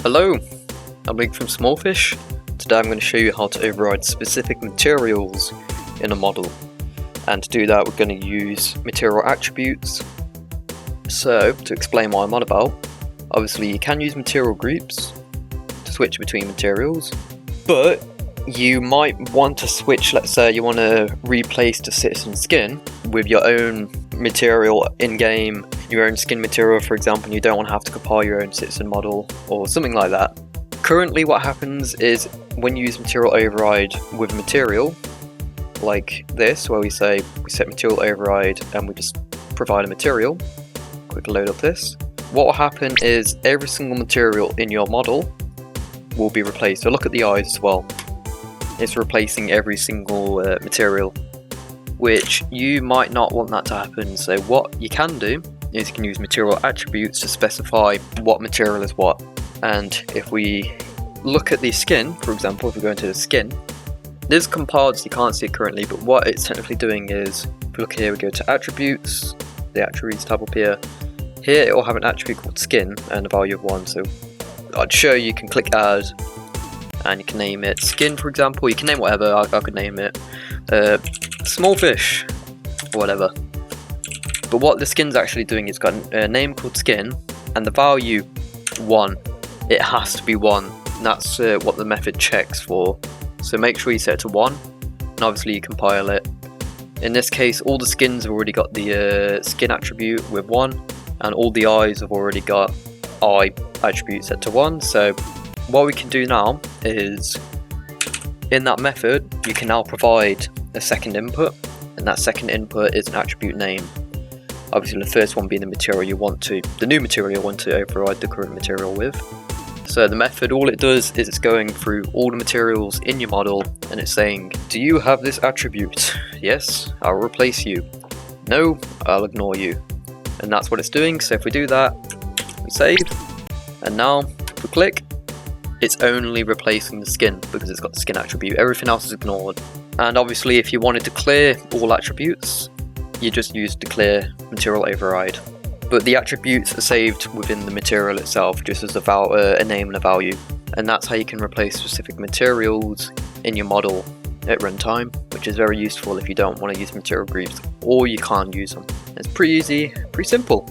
Hello, I'm Luke from Smallfish. Today I'm going to show you how to override specific materials in a model. And to do that we're going to use material attributes. So, to explain what I'm on about, obviously you can use material groups to switch between materials, but you might want to switch, let's say you want to replace the citizen skin with your own material in-game, your own skin material for example, and you don't want to have to compile your own citizen model or something like that. Currently what happens is when you use material override with material, like this, where we set material override and we just provide a material, quick load up this, what will happen is every single material in your model will be replaced. So look at the eyes as well. It's replacing every single material, which you might not want that to happen. So what you can do is you can use material attributes to specify what material is what. And if we look at the skin, for example, if we go into the skin, this is compiled so you can't see it currently, but what it's technically doing is, if we look here, we go to attributes, the attributes tab up here. Here it will have an attribute called skin and a value of 1. So I'd show you can click add and you can name it skin, for example. You can name whatever. I could name it small fish or whatever. But what the skin's actually doing is got a name called skin and the value 1. It has to be 1. And that's what the method checks for. So make sure you set it to 1 and obviously you compile it. In this case all the skins have already got the skin attribute with 1 and all the eyes have already got eye attribute set to 1. So what we can do now is, in that method you can now provide a second input, and that second input is an attribute name. Obviously the first one being the material you want to, the new material you want to override the current material with. So the method, all it does is it's going through all the materials in your model and it's saying, do you have this attribute? Yes, I'll replace you. No, I'll ignore you. And that's what it's doing. So if we do that, we save, and now if we click, it's only replacing the skin because it's got the skin attribute. Everything else is ignored. And obviously if you wanted to clear all attributes, you just use declare material override. But the attributes are saved within the material itself, just as a name and a value. And that's how you can replace specific materials in your model at runtime, which is very useful if you don't want to use material groups or you can't use them. It's pretty easy, pretty simple.